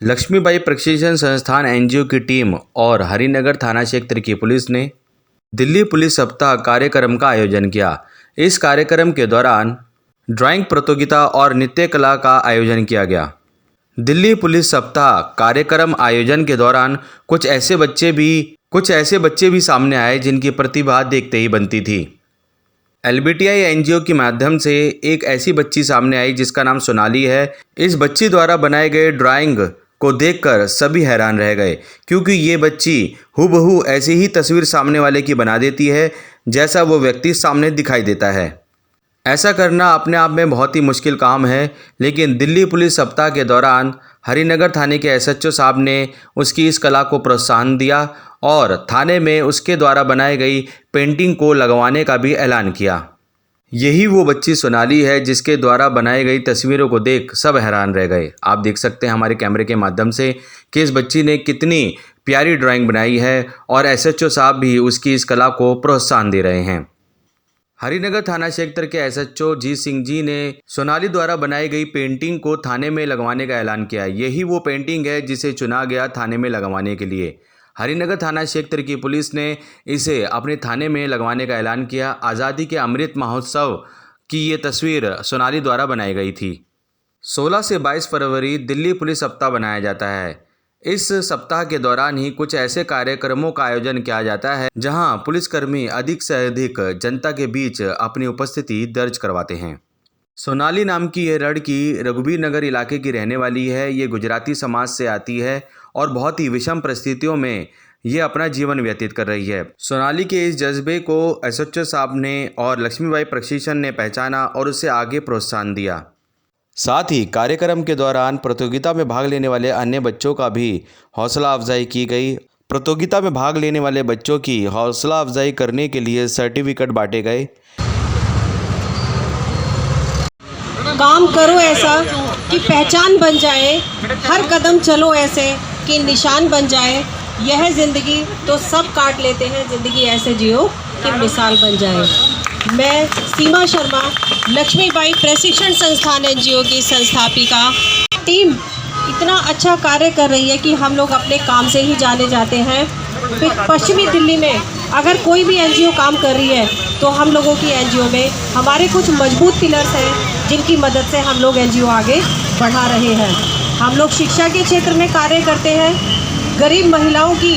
लक्ष्मीबाई प्रशिक्षण संस्थान एनजीओ की टीम और हरिनगर थाना क्षेत्र की पुलिस ने दिल्ली पुलिस सप्ताह कार्यक्रम का आयोजन किया। इस कार्यक्रम के दौरान ड्राइंग प्रतियोगिता और नृत्य कला का आयोजन किया गया। दिल्ली पुलिस सप्ताह कार्यक्रम आयोजन के दौरान कुछ ऐसे बच्चे भी सामने आए जिनकी प्रतिभा देखते ही बनती थी। एलबीटीआई एनजीओ के माध्यम से एक ऐसी बच्ची सामने आई जिसका नाम सोनाली है। इस बच्ची द्वारा बनाए गए ड्राइंग को देखकर सभी हैरान रह गए, क्योंकि ये बच्ची हूबहू ऐसी ही तस्वीर सामने वाले की बना देती है जैसा वो व्यक्ति सामने दिखाई देता है। ऐसा करना अपने आप में बहुत ही मुश्किल काम है, लेकिन दिल्ली पुलिस सप्ताह के दौरान हरिनगर थाने के एसएचओ साहब ने उसकी इस कला को प्रोत्साहन दिया और थाने में उसके द्वारा बनाई गई पेंटिंग को लगवाने का भी ऐलान किया। यही वो बच्ची सोनाली है जिसके द्वारा बनाई गई तस्वीरों को देख सब हैरान रह गए। आप देख सकते हैं हमारे कैमरे के माध्यम से कि इस बच्ची ने कितनी प्यारी ड्राइंग बनाई है और एसएचओ साहब भी उसकी इस कला को प्रोत्साहन दे रहे हैं। हरिनगर थाना क्षेत्र के एसएचओ जी सिंह जी ने सोनाली द्वारा बनाई गई पेंटिंग को थाने में लगवाने का ऐलान किया। यही वो पेंटिंग है जिसे चुना गया थाने में लगवाने के लिए। हरिनगर थाना क्षेत्र की पुलिस ने इसे अपने थाने में लगवाने का ऐलान किया। आज़ादी के अमृत महोत्सव की ये तस्वीर सोनाली द्वारा बनाई गई थी। 16 से 22 फरवरी दिल्ली पुलिस सप्ताह बनाया जाता है। इस सप्ताह के दौरान ही कुछ ऐसे कार्यक्रमों का आयोजन किया जाता है जहां पुलिसकर्मी अधिक से अधिक जनता के बीच अपनी उपस्थिति दर्ज करवाते हैं। सोनाली नाम की यह लड़की रघुबीर नगर इलाके की रहने वाली है। ये गुजराती समाज से आती है और बहुत ही विषम परिस्थितियों में ये अपना जीवन व्यतीत कर रही है। सोनाली के इस जज्बे को एसएचओ साहब ने और लक्ष्मीबाई प्रशिक्षण ने पहचाना और उसे आगे प्रोत्साहन दिया। साथ ही कार्यक्रम के दौरान प्रतियोगिता में भाग लेने वाले अन्य बच्चों का भी हौसला अफजाई की गई। प्रतियोगिता में भाग लेने वाले बच्चों की हौसला अफजाई करने के लिए सर्टिफिकेट बांटे गए। काम करो ऐसा कि पहचान बन जाए, हर कदम चलो ऐसे कि निशान बन जाए। यह ज़िंदगी तो सब काट लेते हैं, ज़िंदगी ऐसे जियो कि मिसाल बन जाए। मैं सीमा शर्मा, लक्ष्मीबाई प्रशिक्षण संस्थान एनजीओ की संस्थापिका। टीम इतना अच्छा कार्य कर रही है कि हम लोग अपने काम से ही जाने जाते हैं। फिर पश्चिमी दिल्ली में अगर कोई भी एनजीओ काम कर रही है तो हम लोगों की एनजीओ में हमारे कुछ मजबूत पिलर्स हैं जिनकी मदद से हम लोग एनजीओ आगे बढ़ा रहे हैं। हम लोग शिक्षा के क्षेत्र में कार्य करते हैं, गरीब महिलाओं की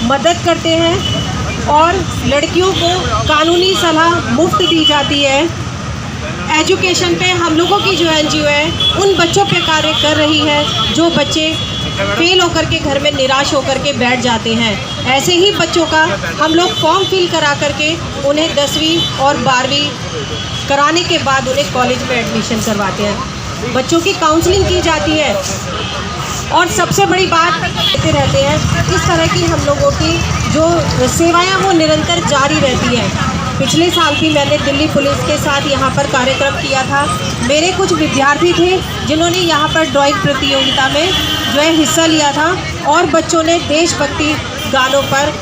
मदद करते हैं और लड़कियों को कानूनी सलाह मुफ्त दी जाती है। एजुकेशन पे हम लोगों की जो एनजीओ है उन बच्चों पे कार्य कर रही है जो बच्चे फेल होकर के घर में निराश होकर के बैठ जाते हैं। ऐसे ही बच्चों का हम लोग फॉर्म फिल करा करके उन्हें 10वीं और 12वीं कराने के बाद उन्हें कॉलेज में एडमिशन करवाते हैं। बच्चों की काउंसलिंग की जाती है और सबसे बड़ी बात देते रहते हैं। इस तरह की हम लोगों की जो सेवाएं वो निरंतर जारी रहती हैं। पिछले साल भी मैंने दिल्ली पुलिस के साथ यहाँ पर कार्यक्रम किया था। मेरे कुछ विद्यार्थी थे जिन्होंने यहाँ पर ड्राइंग प्रतियोगिता में जो है हिस्सा लिया था और बच्चों ने देशभक्ति गानों पर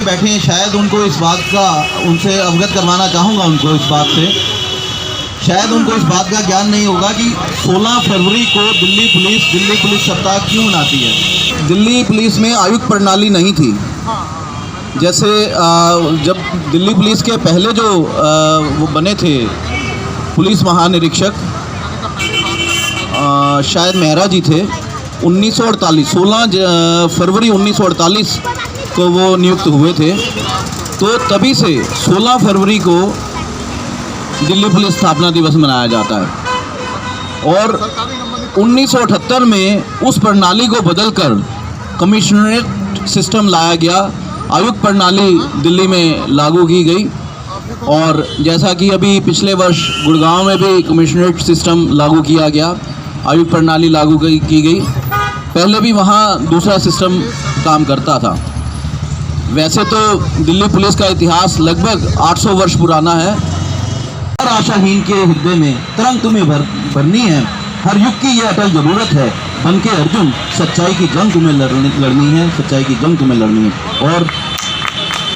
बैठे हैं, शायद उनको इस बात का उनसे अवगत करवाना चाहूँगा। उनको इस बात से शायद उनको इस बात का ज्ञान नहीं होगा कि 16 फरवरी को दिल्ली पुलिस सप्ताह क्यों मनाती है। दिल्ली पुलिस में आयुक्त प्रणाली नहीं थी। जैसे जब दिल्ली पुलिस के पहले जो वो बने थे पुलिस महानिरीक्षक शायद मेहरा जी थे, 1948 16 फरवरी 1948 को वो नियुक्त हुए थे। तो तभी से 16 फरवरी को दिल्ली पुलिस स्थापना दिवस मनाया जाता है और 1978 में उस प्रणाली को बदलकर कमिश्नरेट सिस्टम लाया गया, आयुक्त प्रणाली दिल्ली में लागू की गई और जैसा कि अभी पिछले वर्ष गुड़गांव में भी कमिश्नरेट सिस्टम लागू किया गया, आयुक्त प्रणाली लागू की गई। पहले भी वहाँ दूसरा सिस्टम काम करता था। वैसे तो दिल्ली पुलिस का इतिहास लगभग 800 वर्ष पुराना है। हर आशाहीन के हृदय में तरंग तुम्हें भरनी है, हर युग की यह अटल जरूरत है, बन के अर्जुन सच्चाई की जंग तुम्हें लड़नी है, सच्चाई की जंग तुम्हें लड़नी है। और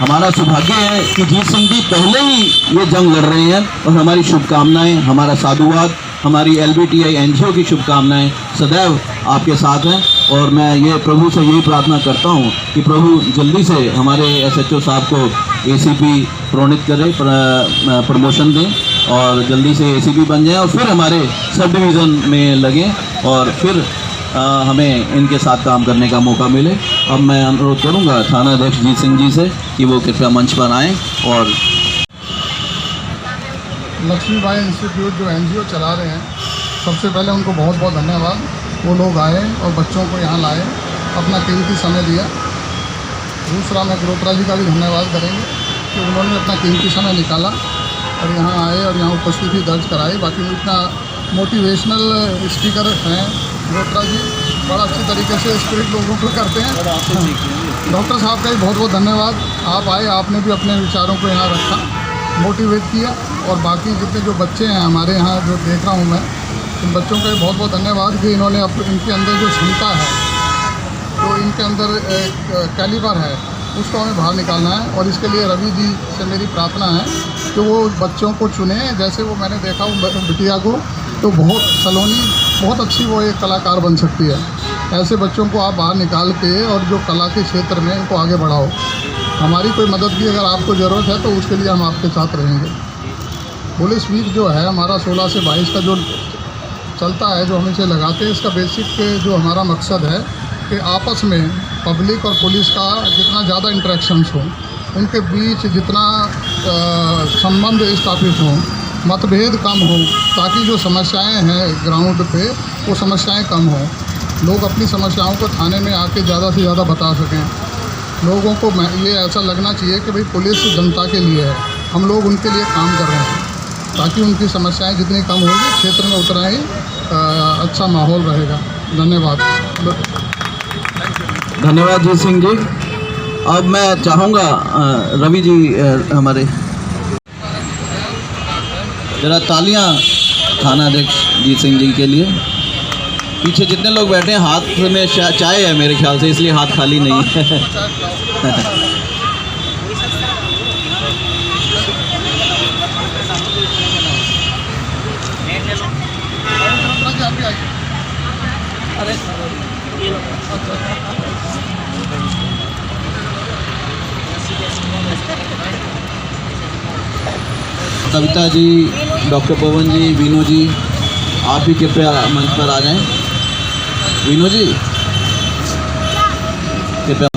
हमारा सौभाग्य है कि जीत सिंह जी पहले ही ये जंग लड़ रहे हैं और हमारी शुभकामनाएं, हमारा साधुवाद, हमारी LBTI NGO की शुभकामनाएं सदैव आपके साथ हैं। और मैं ये प्रभु से यही प्रार्थना करता हूँ कि प्रभु जल्दी से हमारे SHO साहब को ACP प्रोन्नत करें, प्रमोशन दें और जल्दी से ACP बन जाएं और फिर हमारे सब डिवीज़न में लगें और फिर हमें इनके साथ काम करने का मौका मिले। अब मैं अनुरोध करूंगा थाना अध्यक्ष जीत सिंह जी से कि वो कृपया मंच पर आएँ। और लक्ष्मीबाई इंस्टीट्यूट जो NGO चला रहे हैं, सबसे पहले उनको बहुत बहुत धन्यवाद। वो लोग आए और बच्चों को यहाँ लाए, अपना कीमती समय दिया। दूसरा मैं गृहोत्रा जी का भी धन्यवाद करेंगे कि उन्होंने अपना कीमती समय निकाला और यहाँ आए और यहाँ उपस्थिति दर्ज कराई। बाकी इतना मोटिवेशनल स्पीकर हैं गृहोत्रा जी, बड़ा अच्छी तरीके से स्पिरिट लोगों को करते हैं। डॉक्टर साहब का भी बहुत बहुत धन्यवाद। आप आए, आपने भी अपने विचारों को यहाँ रखा, मोटिवेट किया। और बाकी जितने जो बच्चे हैं हमारे यहाँ जो देख रहा हूँ मैं, इन बच्चों का भी बहुत बहुत धन्यवाद कि इन्होंने इनके अंदर जो क्षमता है, जो इनके अंदर कैलिबर है, उसको हमें बाहर निकालना है। और इसके लिए रवि जी से मेरी प्रार्थना है कि वो बच्चों को चुने। जैसे वो मैंने देखा वो बिटिया को, तो बहुत सलोनी बहुत अच्छी वो एक कलाकार बन सकती है। ऐसे बच्चों को आप बाहर निकाल के और जो कला के क्षेत्र में इनको आगे बढ़ाओ। हमारी कोई मदद की अगर आपको ज़रूरत है तो उसके लिए हम आपके साथ रहेंगे। पुलिस वीक जो है हमारा 16 से 22 का जो चलता है, जो हम इसे लगाते हैं, इसका बेसिक जो हमारा मकसद है कि आपस में पब्लिक और पुलिस का जितना ज़्यादा इंटरेक्शंस हो, उनके बीच जितना संबंध स्थापित हों, मतभेद कम हो, ताकि जो समस्याएं हैं ग्राउंड पे वो समस्याएं कम हों। लोग अपनी समस्याओं को थाने में आके ज़्यादा से ज़्यादा बता सकें। लोगों को ये ऐसा लगना चाहिए कि भाई पुलिस जनता के लिए है, हम लोग उनके लिए काम कर रहे हैं, ताकि उनकी समस्याएं जितनी कम होगी क्षेत्र में उतना ही अच्छा माहौल रहेगा। धन्यवाद। धन्यवाद जीत सिंह जी। अब मैं चाहूँगा रवि जी हमारे जरा तालियां थाना अध्यक्ष जीत सिंह जी के लिए। पीछे जितने लोग बैठे हैं हाथ में चाय है मेरे ख्याल से, इसलिए हाथ खाली नहीं है। कविता जी, डॉक्टर पवन जी, वीनू जी, आप भी कृपया मंच पर आ जाएं। वीनू जी कृपया।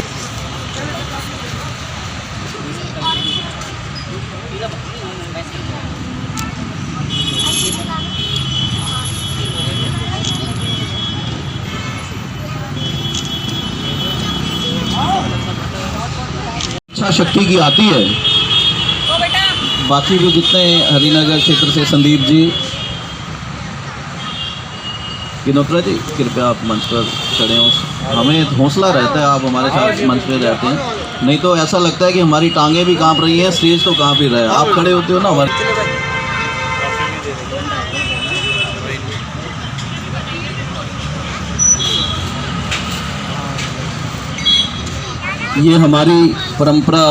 इच्छा शक्ति की आती है। बाकी भी जितने हरिनगर क्षेत्र से संदीप जी, विनोत्रा जी, कृपया आप मंच पर खड़े हों। हमें हौसला रहता है आप हमारे साथ मंच पे रहते हैं, नहीं तो ऐसा लगता है कि हमारी टांगें भी कांप रही हैं, स्टेज तो कांप ही रहा है। आप खड़े होते हो ना हमारे। ये हमारी परंपरा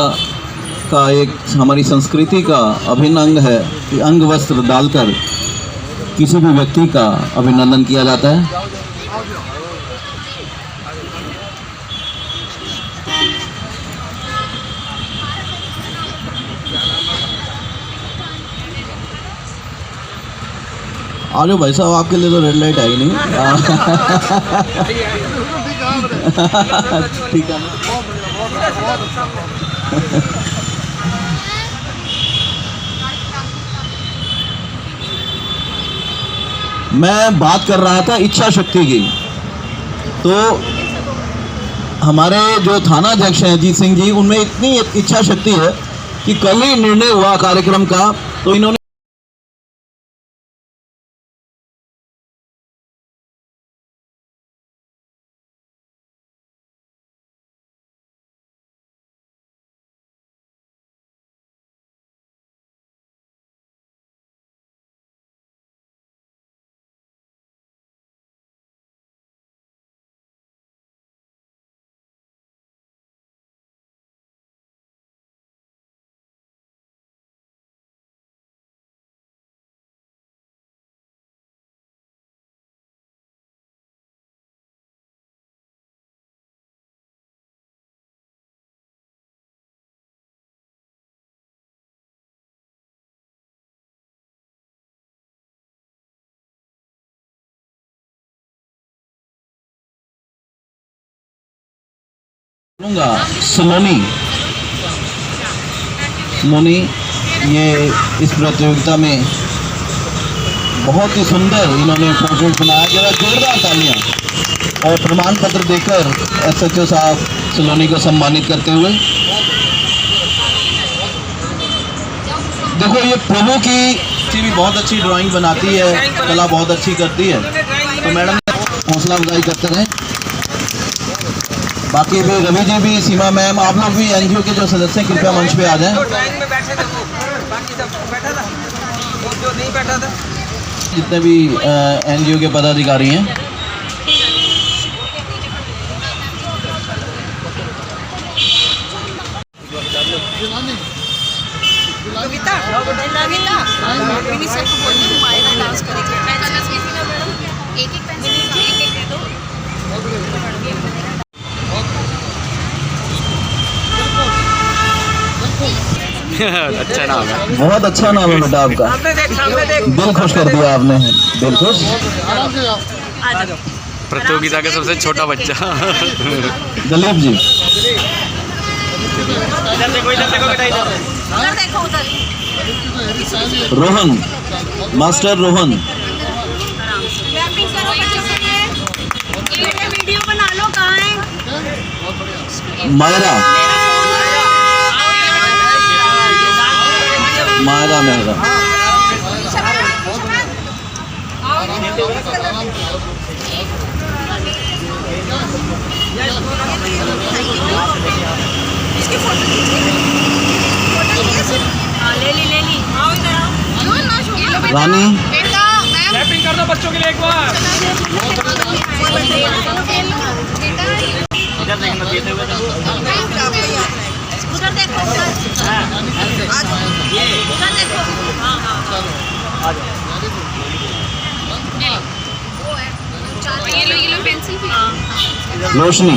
का एक, हमारी संस्कृति का अभिन्न अंग है कि अंग वस्त्र डालकर किसी भी व्यक्ति का अभिनंदन किया जाता है। आ जाओ भाई साहब, आपके लिए तो रेड लाइट है ही नहीं। ठीक है। मैं बात कर रहा था इच्छा शक्ति की। तो हमारे जो थाना अध्यक्ष हैं अजीत सिंह जी, उनमें इतनी इच्छा शक्ति है कि कल ही निर्णय हुआ कार्यक्रम का, तो इन्होंने सोलोनी ये इस प्रतियोगिता में बहुत ही सुंदर इन्होंने पोर्ट्रेट बनाया। जरा जोरदार तालियां और प्रमाण पत्र देकर SHO साहब सोलोनी को सम्मानित करते हुए। देखो, ये प्रभु की भी बहुत अच्छी ड्राइंग बनाती है, कला बहुत अच्छी करती है, तो मैडम हौसला अफजाई करते रहें। बाकी भी रवि जी भी, सीमा मैम, आप लोग भी NGO के जो सदस्य हैं कृपया मंच पे आ जाएं। जितने भी NGO के पदाधिकारी हैं, अच्छा नाम है, बहुत अच्छा नाम है बेटा आपका, दिल खुश कर दिया आपने, दिल खुश। प्रतियोगिता का सबसे छोटा बच्चा दिलीप जी, रोहन, मास्टर रोहन, वीडियो बना लो, कहाँ है मायरा मेहरा, ले ली रानी, रैपिंग कर दो बच्चों के लिए एक बार। उधर देखो, उधर देखो, ये लो पेंसिल भी, रोशनी,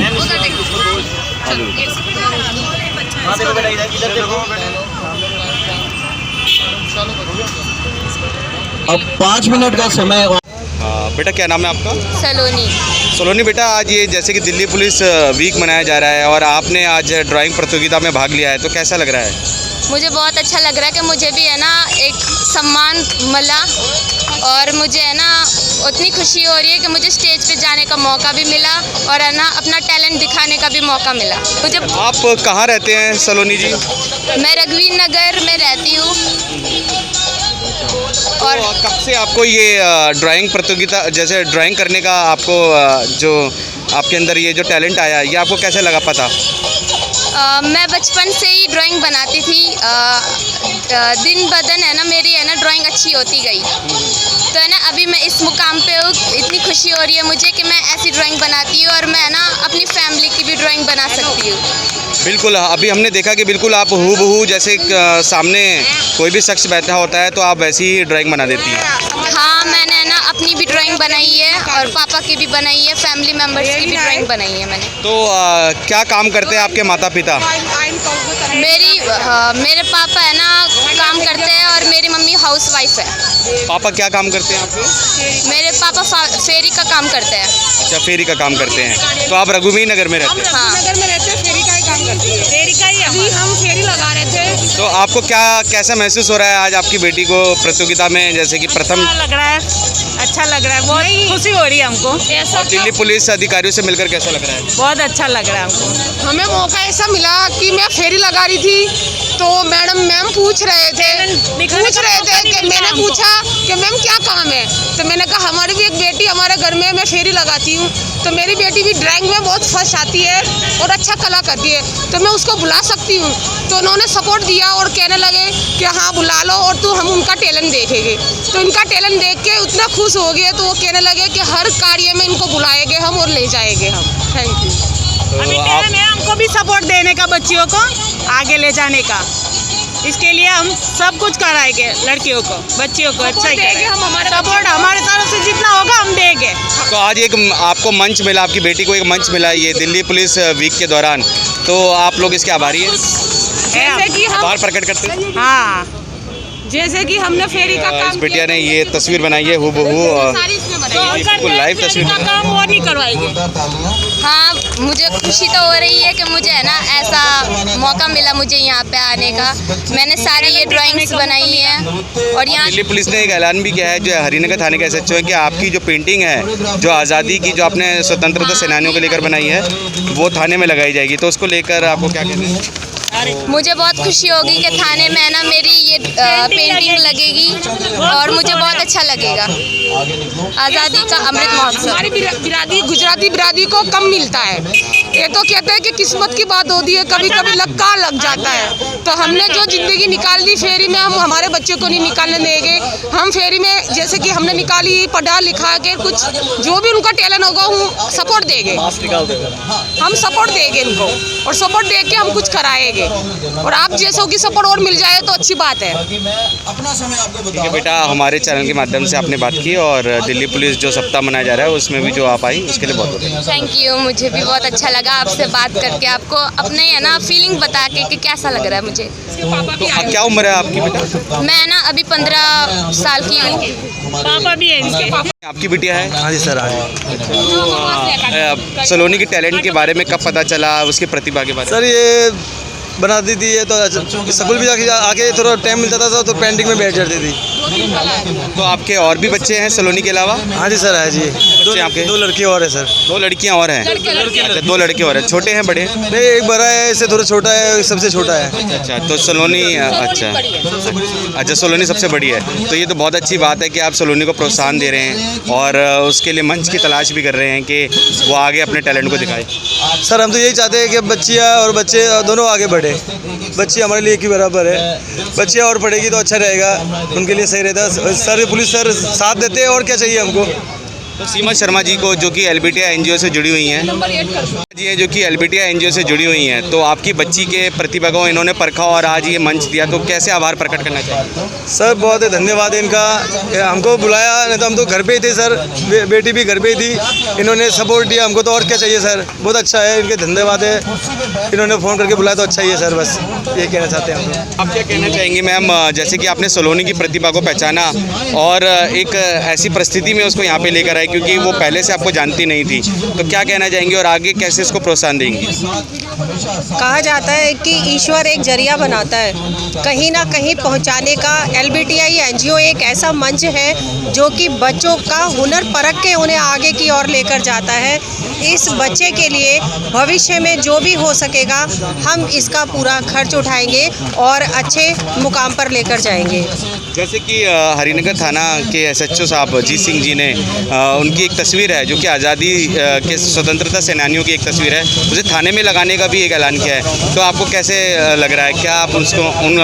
अब 5 मिनट का समय। बेटा क्या नाम है आपका? सलोनी। बेटा, आज ये जैसे कि दिल्ली पुलिस वीक मनाया जा रहा है और आपने आज ड्राइंग प्रतियोगिता में भाग लिया है, तो कैसा लग रहा है? मुझे बहुत अच्छा लग रहा है कि मुझे भी है ना एक सम्मान मिला, और मुझे है ना उतनी खुशी हो रही है कि मुझे स्टेज पे जाने का मौका भी मिला और है ना अपना टैलेंट दिखाने का भी मौका मिला मुझे। आप कहाँ रहते हैं सलोनी जी? मैं रघुवीर नगर में रहती हूँ। और कब से आपको ये ड्राइंग प्रतियोगिता, जैसे ड्राइंग करने का आपको जो आपके अंदर ये जो टैलेंट आया, ये आपको कैसे लगा पता? मैं बचपन से ही ड्राइंग बनाती थी। दिन ब दिन है ना मेरी है ना ड्राइंग अच्छी होती गई, तो है ना अभी मैं इस मुकाम पे हूँ। इतनी खुशी हो रही है मुझे कि मैं ऐसी ड्राइंग बनाती हूँ और मैं ना अपनी फैमिली की भी ड्राइंग बना सकती हूँ। बिल्कुल, अभी हमने देखा कि बिल्कुल आप हूबहू जैसे सामने कोई भी शख्स बैठा होता है तो आप वैसी ही ड्राइंग बना देती हैं। हाँ, मैंने ना अपनी भी ड्राइंग बनाई है और पापा की भी बनाई है, फैमिली मेम्बर्स की भी ड्राइंग बनाई है मैंने। तो क्या काम करते हैं आपके माता पिता? मेरे पापा है ना काम करते हैं और मेरी मम्मी हाउसवाइफ है। पापा क्या काम करते हैं आपके? मेरे पापा फेरी का काम करते हैं। अच्छा, फेरी का काम करते हैं। तो आप रघुवीर नगर में रहते हैं? हाँ। काम करती है, फेरी का ही हम फेरी लगा रहे थे। तो आपको कैसा महसूस हो रहा है आज आपकी बेटी को प्रतियोगिता में जैसे कि प्रथम? लग रहा है, अच्छा लग रहा है, बहुत खुशी हो रही है हमको। और दिल्ली पुलिस अधिकारियों से मिलकर कैसा लग रहा है? बहुत अच्छा लग रहा है हमको। हमें मौका ऐसा मिला कि मैं फेरी लगा रही थी तो मैम पूछ रहे थे कि मैंने पूछा कि मैम क्या काम है, तो मैंने कहा हमारी भी एक बेटी हमारे घर में मैं फेरी लगाती हूँ, तो मेरी बेटी भी ड्राइंग में बहुत फर्स्ट आती है और अच्छा कला करती है, तो मैं उसको बुला सकती हूँ। तो उन्होंने सपोर्ट दिया और कहने लगे कि हाँ बुला लो और हम उनका टैलेंट देखेंगे। तो इनका टैलेंट देख के उतना खुश हो गए तो वो कहने लगे कि हर कार्य में इनको बुलाएंगे हम और ले जाएंगे हम। Thank you. अभी टाइम है हमको भी सपोर्ट देने का, बच्चियों को आगे ले जाने का। इसके लिए हम सब कुछ कराएंगे, लड़कियों को बच्चियों को अच्छा ही करेंगे। हम हमारे सपोर्ट हमारे तरफ से जितना होगा हम देंगे। तो आज एक आपको मंच मिला, आपकी बेटी को एक मंच मिला ये दिल्ली पुलिस वीक के दौरान, तो आप लोग इसके आभारी हैं? जैसे कि हम आभार प्रकट करते हैं। हाँ, जैसे कि हमने फेरी का इस काम बिटिया ने ये तस्वीर बनाई है हूबहू, बिल्कुल लाइव तस्वीर। का काम वो नहीं करवाएंगे। हाँ, मुझे खुशी तो हो रही है कि मुझे है ना ऐसा मौका मिला मुझे यहाँ पे आने का। मैंने सारी ये ड्राइंग्स बनाई हैं और यहाँ दिल्ली पुलिस ने एक ऐलान भी किया है जो हरिनगर थाने का SHO है कि आपकी जो पेंटिंग है जो आज़ादी की जो आपने स्वतंत्रता सेनानियों को लेकर बनाई है वो थाने में लगाई जाएगी, तो उसको लेकर आपको क्या कहना है? मुझे बहुत खुशी होगी कि थाने में है ना मेरी ये पेंटिंग लगेगी और मुझे बहुत अच्छा लगेगा। आज़ादी का अमृत महोत्सव हमारी बिरादरी गुजराती बिरादरी को कम मिलता है। ये तो कहते हैं कि किस्मत की बात होती है, कभी कभी लक्का लग जाता है। तो हमने जो ज़िंदगी निकाल दी फेरी में, हम हमारे बच्चों को नहीं निकालने देंगे। हम फेरी में जैसे कि हमने निकाली, पढ़ा लिखा के कुछ जो भी उनका टैलेंट होगा हम सपोर्ट देंगे, हम सपोर्ट देंगे इनको और सपोर्ट दे के हम कुछ कराएंगे और आप जैसों की सपोर्ट और मिल जाए तो अच्छी बात है। ठीक है बेटा, हमारे चैनल के माध्यम से आपने बात की और दिल्ली पुलिस जो सप्ताह मनाया जा रहा है उसमें भी जो आप आई उसके लिए बहुत बहुत थैंक यू। मुझे भी बहुत अच्छा लगा आपसे बात करके, आपको अपने है ना फीलिंग बता के कि कैसा लग रहा है मुझे। तो क्या उम्र है आपकी बेटा? मैं ना अभी 15 साल की हूँ। पापा भी है इनके। आपकी बिटिया है? हाँ जी सर, हाँ जी। सलोनी के टैलेंट के बारे में कब पता चला, उसकी प्रतिभा के बारे में? सर ये बनाती थी ये तो स्कूल भी जाके आके थोड़ा टाइम मिलता था तो पेंटिंग में बैठ जाती थी। तो आपके और भी बच्चे हैं सलोनी के अलावा? हाँ जी सर, है जी। आपके 2 लड़की और है सर। 2 लड़कियां और हैं? अच्छा, 2 लड़के और हैं। छोटे हैं बड़े? नहीं, एक बड़ा है, इससे थोड़ा छोटा है, सबसे छोटा है। अच्छा, तो सलोनी अच्छा सलोनी सबसे बड़ी है। तो ये तो बहुत अच्छी बात है कि आप सलोनी को प्रोत्साहन दे रहे हैं और उसके लिए मंच की तलाश भी कर रहे हैं कि वो आगे अपने टैलेंट को दिखाए। सर हम तो यही चाहते हैं कि बच्चियाँ और बच्चे दोनों आगे बढ़े। बच्ची हमारे लिए एक ही बराबर है, बच्चियाँ और पढ़ेगी तो अच्छा रहेगा, उनके लिए सही रहता है। सर पुलिस सर साथ देते हैं और क्या चाहिए हमको। तो सीमा शर्मा जी को जो कि LBTI NGO से जुड़ी हुई हैं, जी हैं जो कि LBTI NGO से जुड़ी हुई हैं, तो आपकी बच्ची के प्रतिभा को इन्होंने परखा और आज ये मंच दिया, तो कैसे आभार प्रकट करना चाहिए? सर बहुत धन्यवाद है इनका, हमको बुलाया, नहीं तो हम तो घर पे ही थे सर, बेटी भी घर पे ही थी, इन्होंने सपोर्ट दिया हमको, तो और क्या चाहिए सर। बहुत अच्छा है, इनके धन्यवाद है, इन्होंने फ़ोन करके बुलाया तो अच्छा ही है सर, बस ये कहना चाहते हैं हम लोग। आप क्या कहना चाहेंगे मैम, जैसे कि आपने सलोनी की प्रतिभा को पहचाना और एक ऐसी परिस्थिति में उसको यहाँ पे लेकर आए क्योंकि वो पहले से आपको जानती नहीं थी, तो क्या कहना चाहेंगे और आगे कैसे इसको प्रोत्साहन देंगी? कहा जाता है कि ईश्वर एक जरिया बनाता है कहीं ना कहीं पहुंचाने का। LBTI NGO एक ऐसा मंच है जो कि बच्चों का हुनर परख के उन्हें आगे की ओर लेकर जाता है। इस बच्चे के लिए भविष्य में जो भी हो सकेगा हम इसका पूरा खर्च उठाएंगे और अच्छे मुकाम पर लेकर जाएंगे। जैसे कि हरिनगर थाना के SHO साहब जीत सिंह जी ने उनकी एक तस्वीर है जो कि आज़ादी के स्वतंत्रता सेनानियों की एक तस्वीर है, उसे थाने में लगाने का भी एक ऐलान किया है, तो आपको कैसे लग रहा है? क्या आप उसको उन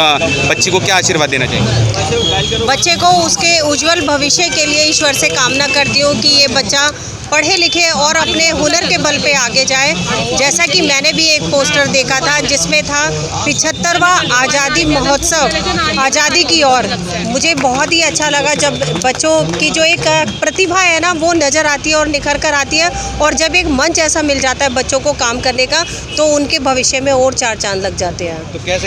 बच्ची को क्या आशीर्वाद देना चाहेंगे? बच्चे को उसके उज्जवल भविष्य के लिए ईश्वर से कामना करती हूँ कि ये बच्चा पढ़े लिखे और अपने हुनर के बल पे आगे जाए। जैसा कि मैंने भी एक पोस्टर देखा था जिसमें था 75वां आज़ादी महोत्सव आज़ादी की ओर। मुझे बहुत ही अच्छा लगा जब बच्चों की जो एक प्रतिभा है ना वो नज़र आती है और निखर कर आती है। और जब एक मंच ऐसा मिल जाता है बच्चों को काम करने का, तो उनके भविष्य में और चार चांद लग जाते हैं। तो कह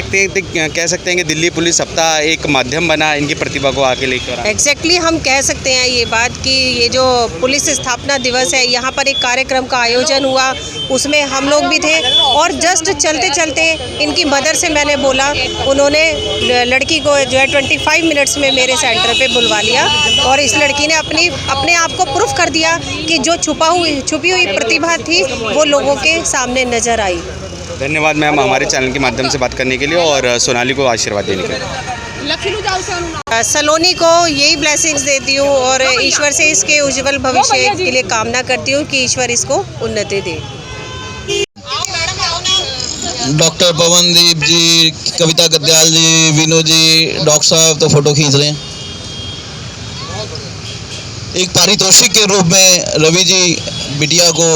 सकते हैं कि दिल्ली पुलिस सप्ताह एक माध्यम बना इनकी प्रतिभा को आगे लेकर। एग्जैक्टली हम कह सकते हैं ये बात कि ये जो पुलिस स्थापना दिवस है, यहाँ पर एक कार्यक्रम का आयोजन हुआ, उसमें हम लोग भी थे। और जस्ट चलते चलते इनकी मदर से मैंने बोला, उन्होंने लड़की को जो है 25 मिनट्स में मेरे सेंटर पे बुलवा लिया। और इस लड़की ने अपने आप को प्रूफ कर दिया कि जो छुपी हुई प्रतिभा थी वो लोगों के सामने नज़र आई। धन्यवाद मैम हमारे चैनल के माध्यम से बात करने के लिए और सोनाली को आशीर्वाद देने के लिए। सलोनी को यही ब्लेसिंग्स देती हूँ और ईश्वर से इसके उज्जवल भविष्य के लिए कामना करती हूँ कि ईश्वर इसको उन्नति दे। डॉक्टर पवनदीप जी, कविता गद्याल जी, विनोद जी, डॉक्टर साहब तो फोटो खींच रहे हैं। एक पारितोषिक के रूप में रवि जी बिटिया को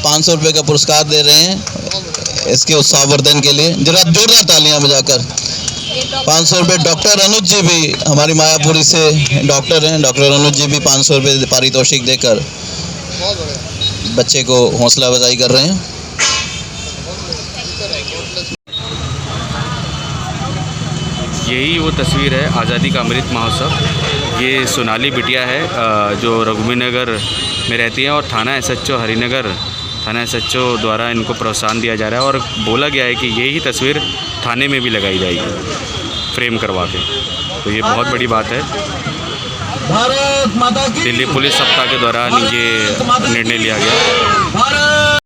500 रुपये का पुरस्कार दे रहे हैं इसके उत्साहवर्धन के लिए। जरा जोरदार तालियां बजाकर 500 रुपये। डॉक्टर अनुज जी भी हमारी मायापुरी से डॉक्टर हैं, डॉक्टर अनुज जी भी 500 रुपये पारितोषिक देकर बच्चे को हौसला अफजाई कर रहे हैं। यही वो तस्वीर है आज़ादी का अमृत महोत्सव। ये सोनाली बिटिया है जो रघुवीरनगर में रहती है और थाना SHO हरिनगर थाना SHO द्वारा इनको प्रोत्साहन दिया जा रहा है और बोला गया है कि यही तस्वीर थाने में भी लगाई जाएगी फ्रेम करवा के। तो ये बहुत बड़ी बात है। भारत माता की दिल्ली पुलिस सप्ताह के दौरान ये निर्णय लिया गया।